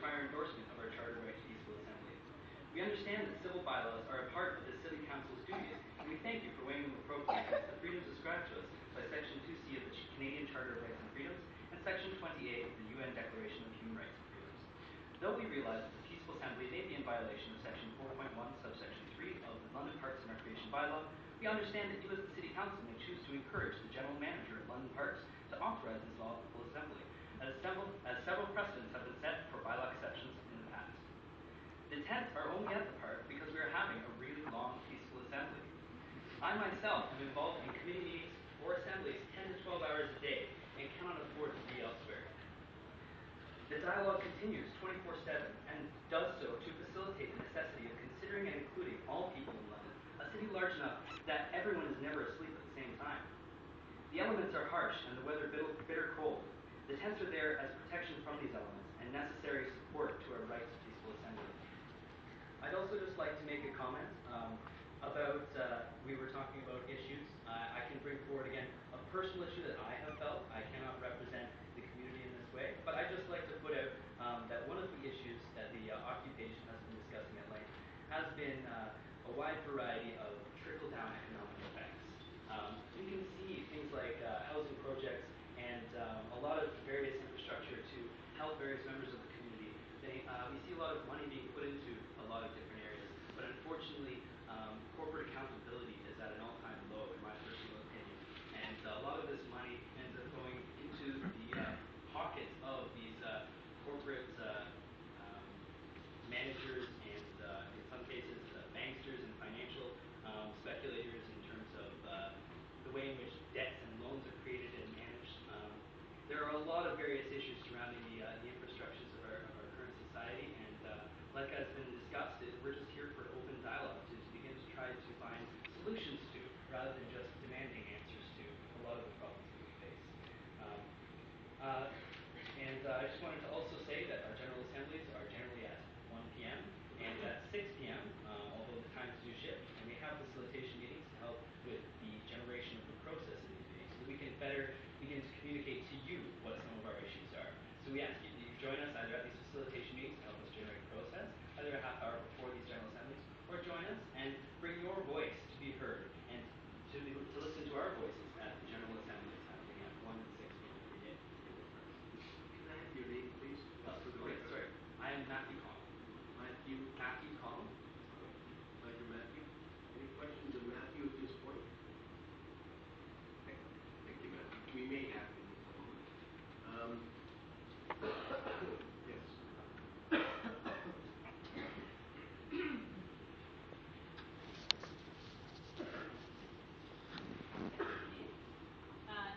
require endorsement of our Charter right to peaceful assembly. We understand that civil bylaws are a part of the City Council's duties, and we thank you for weighing them appropriately against the freedoms ascribed to us by Section 2C of the Canadian Charter of Rights and Freedoms and Section 28 of the UN Declaration of Human Rights and Freedoms. Though we realize that the peaceful assembly may be in violation of Section 4.1, subsection 3 of the London Parks and Recreation Bylaw, we understand that you as the City Council may choose to encourage the General Manager of London Parks to authorize this lawful assembly, as several precedents have been set for bylaw exceptions in the past. The tents are only at the park because we are having a really long, peaceful assembly. I myself am involved in committee meetings or assemblies 10 to 12 hours a day and cannot afford to be elsewhere. The dialogue continues 24/7 and does so to facilitate the necessity of considering and including all people in London, a city large enough that everyone is never asleep at the same time. The elements are harsh and the weather bitter cold. The tents are there as protection from these elements and necessary support to our right to peaceful assembly. I'd also just like to make a comment about, we were talking about issues. I can bring forward again a personal issue that I have felt. I cannot represent the community in this way, but I'd just like to put out that one of the issues that the occupation has been discussing at length has been a wide variety of trickle-down economic effects. We can see things like housing projects and a lot of various infrastructure to help various members of the community. We see a lot of money being put into a lot of different areas, but unfortunately, corporate accountability is at an all-time low, in my personal opinion. And a lot of this money ends up going into the pockets of these corporate managers and, in some cases, banksters and financial speculators in terms of the way in which debts and loans are created and managed. There are a lot of various issues surrounding the infrastructures of our current society, and like has been discussed, we're just here for open dialogue to begin to try to find solutions to, rather than just demanding answers to a lot of the problems that we face. I just wanted to also say that our General Assemblies are generally at 1 p.m. and at 6 p.m., although the times do shift, and we have facilitation meetings to help with the generation of the process of these meetings, so that we can better begin to communicate to you what some of our issues are. So we ask you to join us either at these facilitation meetings to help us generate a process, either a half hour before these General Assemblies, or join us and bring your voice to be heard and to listen to our voices at the General Assemblies happening at 1 and 6 p.m. every day. Can I have your name, please? Sorry. I am Matthew Collum. Matthew Collum. Thank you, Matthew. Any questions of Matthew at this point? Thank you, Matthew. We may have you in a moment. Yes.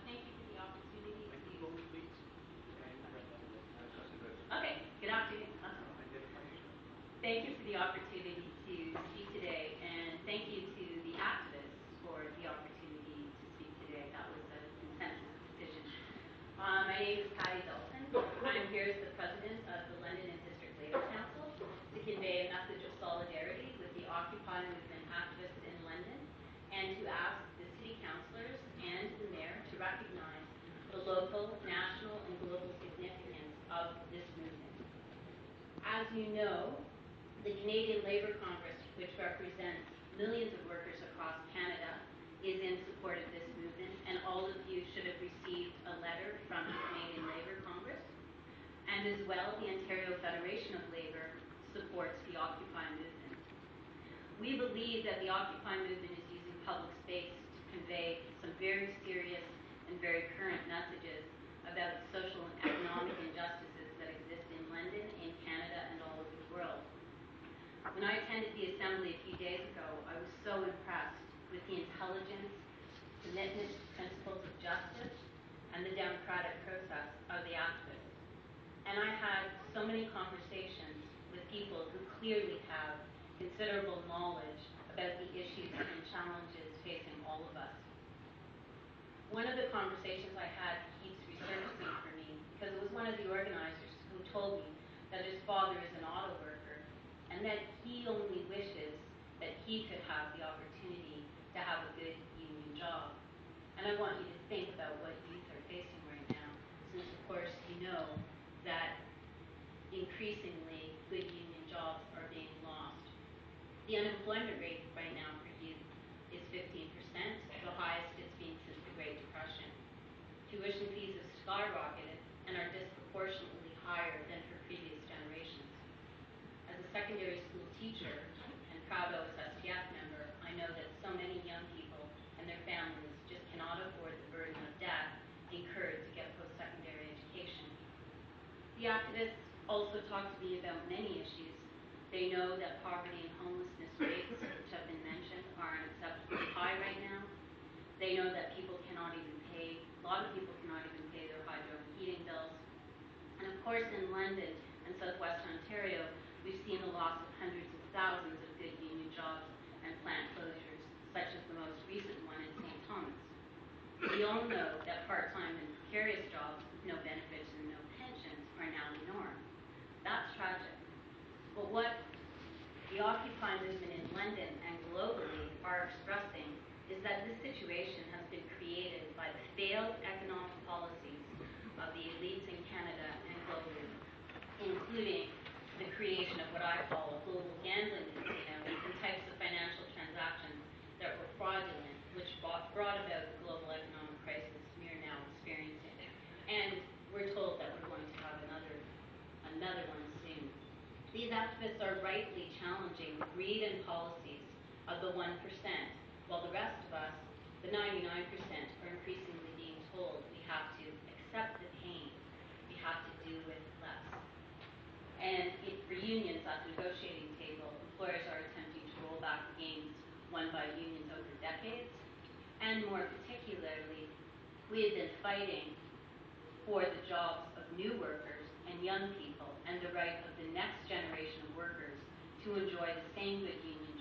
Thank you for the opportunity to... Microphone, please. Okay, good afternoon. Thank you for the opportunity to speak today, and thank you to the activists for the opportunity to speak today. That was a consensus decision. My name is Patty Daulton. I'm here as the president of the London and District Labour Council to convey a message of solidarity with the Occupy movement activists in London, and to ask the city councillors and the mayor to recognize the local, national, and global significance of this movement. As you know, the Canadian Labour Congress, which represents millions of workers across Canada, is in support of this movement, and all of you should have received a letter from the Canadian Labour Congress. And as well, the Ontario Federation of Labour supports the Occupy movement. We believe that the Occupy movement is using public space to convey some very serious and very current messages about the social and economic injustices that exist in London, in Canada, and all over the world. When I attended the assembly a few days ago, I was so impressed with the intelligence, commitment to principles of justice, and the democratic process of the activists. And I had so many conversations with people who clearly have considerable knowledge about the issues and challenges facing all of us. One of the conversations I had keeps resurfacing for me because it was one of the organizers who told me that his father is an auto worker and that he only wishes that he could have the opportunity to have a good union job. And I want you to think about what youth are facing right now, since of course you know that increasingly good union jobs are being lost. The unemployment rate right now for youth is 15%, the highest it's been since the Great Depression. Tuition fees have skyrocketed and are disproportionately higher than for previous generations. As a secondary school teacher and proud OSSTF member, I know that so many young people and their families just cannot afford the burden of debt incurred to get post-secondary education. The activists also talk to me about many issues. They know that poverty and homelessness rates, which have been mentioned, are unacceptably high right now. They know that a lot of people cannot even pay their hydro and heating bills. And of course in London and southwest Ontario, we've seen the loss of hundreds of thousands of good union jobs and plant closures, such as the most recent one in St. Thomas. We all know that part-time and precarious jobs with no benefits and no pensions are now the norm. That's tragic. But what the Occupy movement in London and globally are expressing is that this situation has been created by the failed economic policies of the elites in Canada and globally, including the creation of what I call a global gambling casino and types of financial transactions that were fraudulent, which brought about the global economic crisis we are now experiencing. And we're told that we're going to have another one soon. These activists are rightly challenging the greed and policies of the 1%, while the rest of us, the 99%, are increasingly being told we have to accept the pain, we have to do with less. And for unions at the negotiating table, employers are attempting to roll back the gains won by unions over decades, and more particularly, we have been fighting for the jobs of new workers and young people and the right of the next generation of workers to enjoy the same good union